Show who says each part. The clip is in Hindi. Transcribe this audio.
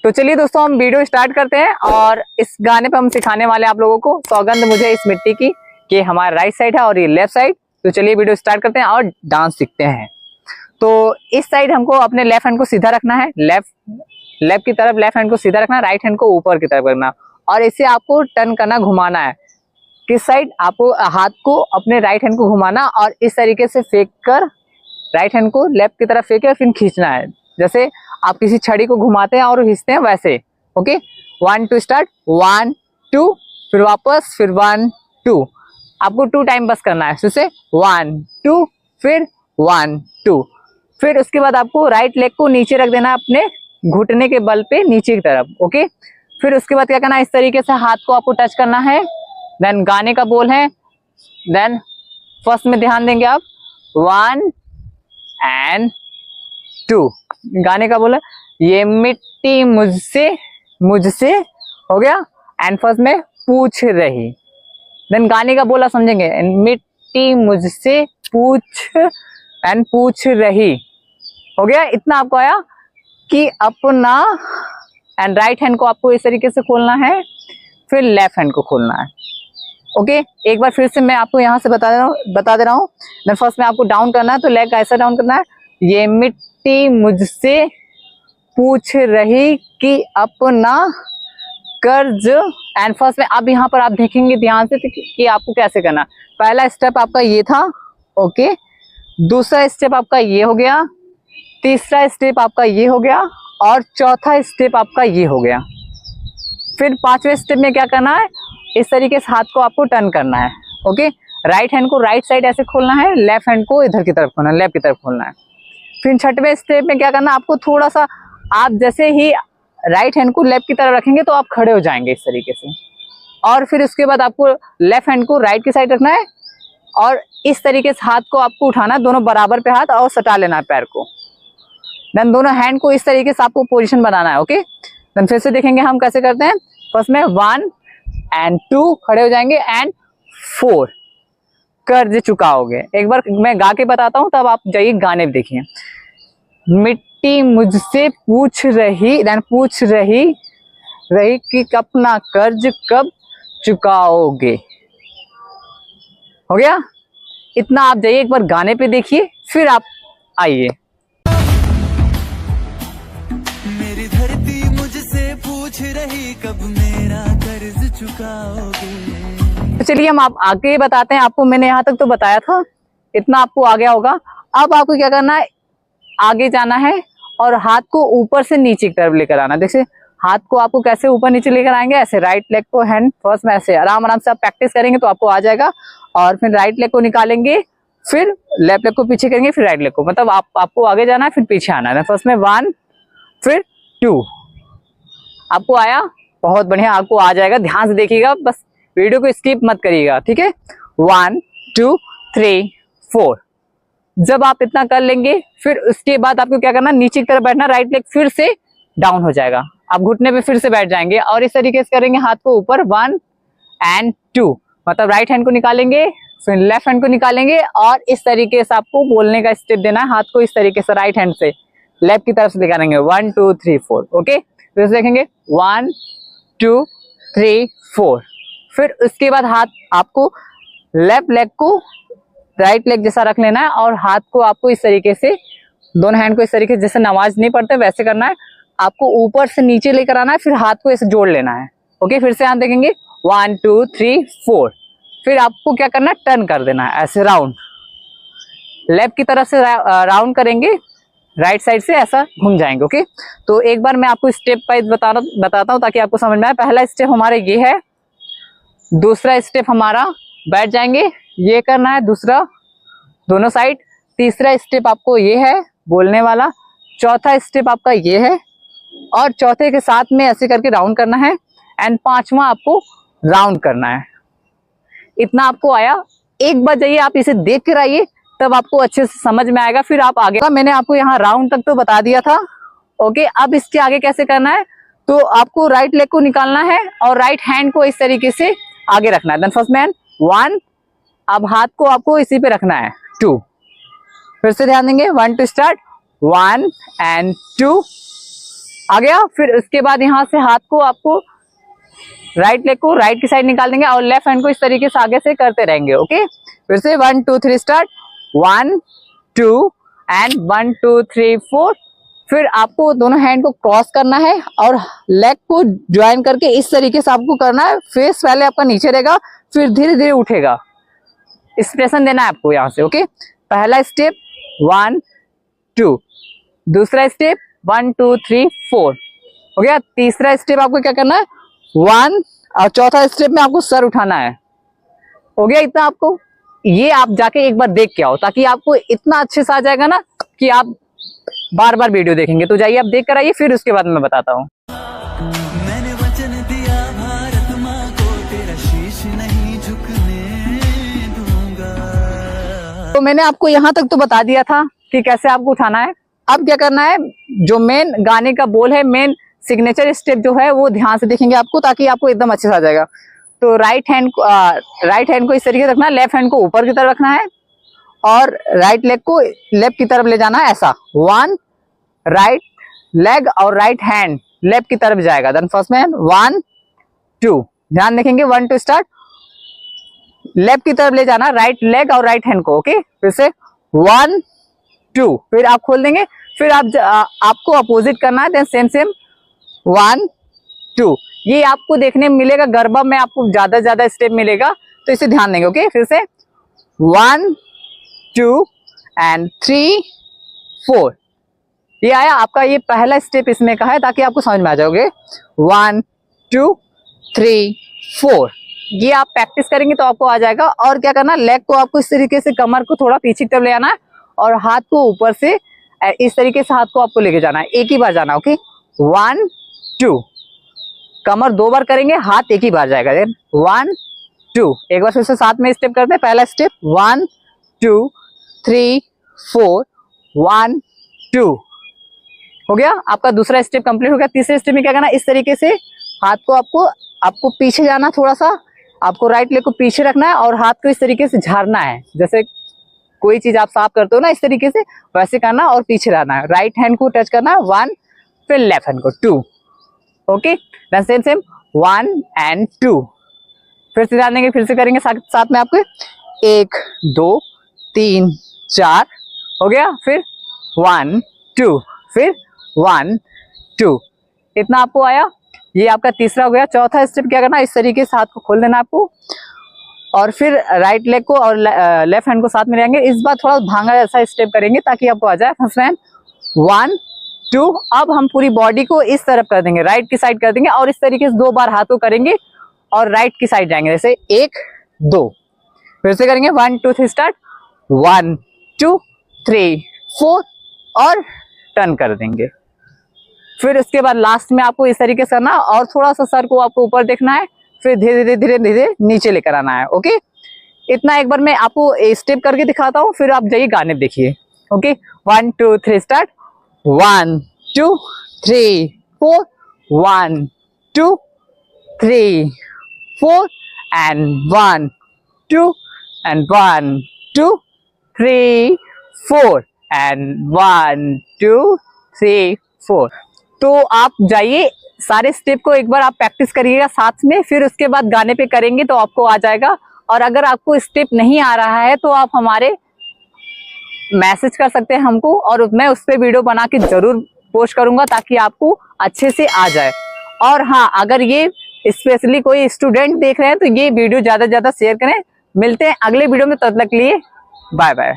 Speaker 1: तो चलिए दोस्तों हम वीडियो स्टार्ट करते हैं और इस गाने पे हम सिखाने वाले आप लोगों को सौगंध मुझे इस मिट्टी की कि हमारा राइट साइड है और ये लेफ्ट साइड। तो चलिए वीडियो स्टार्ट करते हैं और डांस सीखते हैं। तो इस साइड हमको अपने लेफ्ट हैंड को सीधा रखना है, लेफ्ट की तरफ लेफ्ट हैंड को सीधा रखना है, राइट हैंड को ऊपर की तरफ रखना और इसे आपको टर्न करना, घुमाना है। किस साइड? आपको हाथ को अपने राइट हैंड को घुमाना और इस तरीके से फेंक कर राइट हैंड को लेफ्ट की तरफ फेंके और फिर खींचना है। जैसे आप किसी छड़ी को घुमाते हैं और खींचते हैं वैसे। ओके, 1 2 स्टार्ट, 1 2, फिर वापस, फिर 1 2। आपको 2 टाइम बस करना है। फिर 1 2, फिर 1 2। फिर उसके बाद आपको राइट लेग को नीचे रख देना है अपने घुटने के बल पे नीचे की तरफ। ओके, फिर उसके बाद क्या करना है, इस तरीके से हाथ को आपको टच करना है। देन गाने का बोल है, देन फर्स्ट में ध्यान देंगे आप 1 एंड 2। गाने का बोला, ये मिट्टी मुझसे हो गया एंड फर्स्ट में पूछ रही। देन गाने का बोला समझेंगे, मिट्टी मुझसे पूछ रही। हो गया, इतना आपको आया कि अपना एंड राइट हैंड को आपको इस तरीके से खोलना है, फिर लेफ्ट हैंड को खोलना है। ओके, एक बार फिर से मैं आपको यहाँ से बता दे रहा हूँ। देन फर्स्ट में आपको डाउन करना है, तो लेग ऐसा डाउन करना है, ये मिट्टी मुझसे पूछ रही कि अपना कर्ज। एंड फर्स्ट में अब यहाँ पर आप देखेंगे ध्यान से कि आपको कैसे करना। पहला स्टेप आपका ये था, ओके, दूसरा स्टेप आपका ये हो गया, तीसरा स्टेप आपका ये हो गया और चौथा स्टेप आपका ये हो गया। फिर पांचवें स्टेप में क्या करना है, इस तरीके से हाथ को आपको टर्न करना है। ओके, राइट हैंड को राइट साइड ऐसे खोलना है, लेफ्ट हैंड को इधर की तरफ खोलना है, लेफ्ट की तरफ खोलना है। फिर छठवें स्टेप में क्या करना है, आपको थोड़ा सा, आप जैसे ही राइट हैंड को लेफ्ट की तरफ रखेंगे तो आप खड़े हो जाएंगे इस तरीके से। और फिर उसके बाद आपको लेफ्ट हैंड को राइट की साइड रखना है और इस तरीके से हाथ को आपको उठाना है, दोनों बराबर पे हाथ, और सटा लेना है पैर को। देन दोनों हैंड को इस तरीके से आपको पोजीशन बनाना है। ओके, देन फिर से देखेंगे हम कैसे करते हैं। फर्स्ट में 1 एंड 2 खड़े हो जाएंगे एंड 4 कर्ज चुकाओगे। एक बार मैं गा के बताता हूँ, तब आप जाइए गाने में देखिए। मिट्टी मुझसे पूछ रही कि अपना कर्ज कब चुकाओगे। हो गया, इतना आप जाइए एक बार गाने पे देखिए, फिर आप आइए।
Speaker 2: मेरी धरती मुझसे पूछ रही कब मेरा कर्ज चुकाओगे।
Speaker 1: तो चलिए हम आप आगे बताते हैं। आपको मैंने यहाँ तक तो बताया था, इतना आपको आ गया होगा। अब आपको क्या करना है, आगे जाना है और हाथ को ऊपर से नीचे की तरफ लेकर आना। देखिए हाथ को आपको कैसे ऊपर नीचे लेकर आएंगे, ऐसे राइट लेग को हैंड फर्स्ट में ऐसे आराम से आप प्रैक्टिस करेंगे तो आपको आ जाएगा। और फिर राइट लेग को निकालेंगे, फिर लेफ्ट लेग को पीछे करेंगे, फिर राइट लेग को, मतलब आपको आगे जाना है फिर पीछे आना है। फर्स्ट में 1 फिर 2। आपको आया, बहुत बढ़िया, आपको आ जाएगा। ध्यान से देखिएगा, बस वीडियो को स्किप मत करिएगा, ठीक है। 1 2 3 4। जब आप इतना कर लेंगे, फिर उसके बाद आपको क्या करना, नीचे की तरफ बैठना, राइट लेग फिर से डाउन हो जाएगा, आप घुटने पे फिर से बैठ जाएंगे और इस तरीके से करेंगे हाथ को ऊपर 1 एंड 2, मतलब राइट हैंड को निकालेंगे, फिर लेफ्ट हैंड को निकालेंगे और इस तरीके से आपको बोलने का स्टेप देना है। हाथ को इस तरीके से राइट हैंड से लेफ्ट की तरफ से निकालेंगे 1 2 3 4। ओके, फिर से देखेंगे 1 2 3 4। फिर उसके बाद हाथ आपको लेफ्ट लेग को राइट लेग जैसा रख लेना है और हाथ को आपको इस तरीके से, दोनों हैंड को इस तरीके से, जैसे नमाज नहीं पढ़ते वैसे करना है। आपको ऊपर से नीचे लेकर आना है, फिर हाथ को ऐसे जोड़ लेना है। ओके, फिर से आप देखेंगे 1 2 3 4। फिर आपको क्या करना है, टर्न कर देना है ऐसे राउंड, लेफ्ट की तरफ से राउंड करेंगे, राइट साइड से ऐसा घूम जाएंगे। ओके, तो एक बार मैं आपको स्टेप वाइज बताता हूँ ताकि आपको समझ में आए। पहला स्टेप हमारा ये है, दूसरा स्टेप हमारा बैठ जाएंगे, ये करना है दूसरा, दोनों साइड। तीसरा स्टेप आपको ये है बोलने वाला, चौथा स्टेप आपका ये है और चौथे के साथ में ऐसे करके राउंड करना है एंड पांचवा आपको राउंड करना है। इतना आपको आया। एक बार जाइए आप इसे देख कर आइए, तब आपको अच्छे से समझ में आएगा, फिर आप आगे। मैंने आपको यहाँ राउंड तक तो बता दिया था। ओके, अब इसके आगे कैसे करना है, तो आपको राइट लेग को निकालना है और राइट हैंड को इस तरीके से आगे रखना है। देन फर्स्ट में 1, अब हाथ को आपको इसी पे रखना है 2। फिर से ध्यान देंगे, 1 2 स्टार्ट, 1 एंड 2 आ गया। फिर उसके बाद यहाँ से हाथ को आपको राइट लेग को राइट की साइड निकाल देंगे और लेफ्ट हैंड को इस तरीके से आगे से करते रहेंगे। ओके, फिर से 1 2 3 स्टार्ट, 1 2 एंड 1 2 3 4। फिर आपको दोनों हैंड को क्रॉस करना है और लेग को ज्वाइन करके इस तरीके से आपको करना है। फेस पहले आपका नीचे रहेगा, फिर धीरे धीरे उठेगा। एक्सप्रेशन देना है आपको यहाँ से। ओके, पहला स्टेप 1 2, दूसरा स्टेप 1 2 3 4 हो गया। तीसरा स्टेप आपको क्या करना है 1, और चौथा स्टेप में आपको सर उठाना है। हो गया इतना आपको। ये आप जाके एक बार देख के आओ ताकि आपको इतना अच्छे से आ जाएगा ना कि आप बार बार वीडियो देखेंगे। तो जाइए आप देख कर आइए, फिर उसके बाद मैं बताता हूँ।
Speaker 2: मैंने वचन दिया भारत माँ को, तेरा शीश नहीं झुकने दूंगा।
Speaker 1: तो मैंने आपको यहाँ तक तो बता दिया था कि कैसे आपको उठाना है। अब क्या करना है, जो मेन गाने का बोल है, मेन सिग्नेचर स्टेप जो है वो ध्यान से देखेंगे आपको, ताकि आपको एकदम अच्छे से आ जाएगा। तो राइट हैंड को इस तरीके से रखना है, लेफ्ट हैंड को ऊपर की तरफ रखना है और राइट लेग को लेफ्ट की तरफ ले जाना है ऐसा। 1 राइट लेग और राइट हैंड लेफ्ट की तरफ जाएगा। देन फर्स्ट में 1 2, ध्यान देखेंगे 1 2 स्टार्ट, लेफ्ट की तरफ ले जाना राइट लेग और राइट हैंड को। ओके, फिर से 1 2, फिर आप खोल देंगे। फिर आपको अपोजिट करना है। Then same 1 2। ये आपको देखने में मिलेगा गरबा में, आपको ज्यादा स्टेप मिलेगा, तो इसे ध्यान देंगे। ओके, फिर से 1 2 एंड 3 4। ये आया आपका, ये पहला स्टेप इसमें का है ताकि आपको समझ में आ जाओगे। 1 2 3 4। ये आप प्रैक्टिस करेंगे तो आपको आ जाएगा। और क्या करना, लेग को आपको इस तरीके से कमर को थोड़ा पीछे की तरफ ले आना है और हाथ को ऊपर से इस तरीके से हाथ को आपको लेके जाना है, एक ही बार जाना। ओके, 1 2, कमर 2 बार करेंगे, हाथ एक ही बार जाएगा। देन 1 2, एक बार फिर से साथ में स्टेप करते हैं। पहला स्टेप 1 2 3 4 1 2 हो गया आपका। दूसरा स्टेप कंप्लीट हो गया। तीसरे स्टेप में क्या करना, इस तरीके से हाथ को आपको पीछे जाना, थोड़ा सा आपको राइट लेग को पीछे रखना है और हाथ को इस तरीके से झाड़ना है। जैसे कोई चीज आप साफ करते हो ना, इस तरीके से वैसे करना और पीछे रहना है। राइट हैंड को टच करना है 1, फिर लेफ्ट हैंड को 2। Okay, then same 1 and 2। फिर से ध्यान देंगे, फिर से करेंगे साथ में आपको 1 2 3 4 हो गया। फिर 1 2, फिर 1 2, इतना आपको आया। ये आपका तीसरा हो गया। चौथा स्टेप क्या करना, इस तरीके से हाथ को खोल देना आपको और फिर राइट लेग को और लेफ्ट हैंड को साथ में रहेंगे। इस बार थोड़ा भांगा जैसा स्टेप करेंगे ताकि आपको आ जाए। First hand 1 2। अब हम पूरी बॉडी को इस तरफ कर देंगे, राइट की साइड कर देंगे और इस तरीके से 2 बार हाथों करेंगे और राइट की साइड जाएंगे। जैसे 1 2, फिर से करेंगे 1 2 3 स्टार्ट, 1 2 3 4 और टर्न कर देंगे। फिर उसके बाद लास्ट में आपको इस तरीके से करना और थोड़ा सा सर को आपको ऊपर देखना है, फिर धीरे धीरे धीरे धीरे नीचे लेकर आना है। ओके, इतना एक बार मैं आपको स्टेप करके दिखाता हूँ, फिर आप जाइए गाने देखिए। Okay, 1 2 3 start, 1 2 3 4 1 2 3 4 and 1 2 and 1 2 3 4 and 1 2 3 4। तो आप जाइए, सारे स्टेप को एक बार आप प्रैक्टिस करिएगा साथ में, फिर उसके बाद गाने पे करेंगे तो आपको आ जाएगा। और अगर आपको स्टेप नहीं आ रहा है तो आप हमारे मैसेज कर सकते हैं हमको, और मैं उस पर वीडियो बना के जरूर पोस्ट करूंगा ताकि आपको अच्छे से आ जाए। और हाँ, अगर ये स्पेशली कोई स्टूडेंट देख रहे हैं तो ये वीडियो ज्यादा से ज्यादा शेयर करें। मिलते हैं अगले वीडियो में, तब तक के लिए बाय बाय।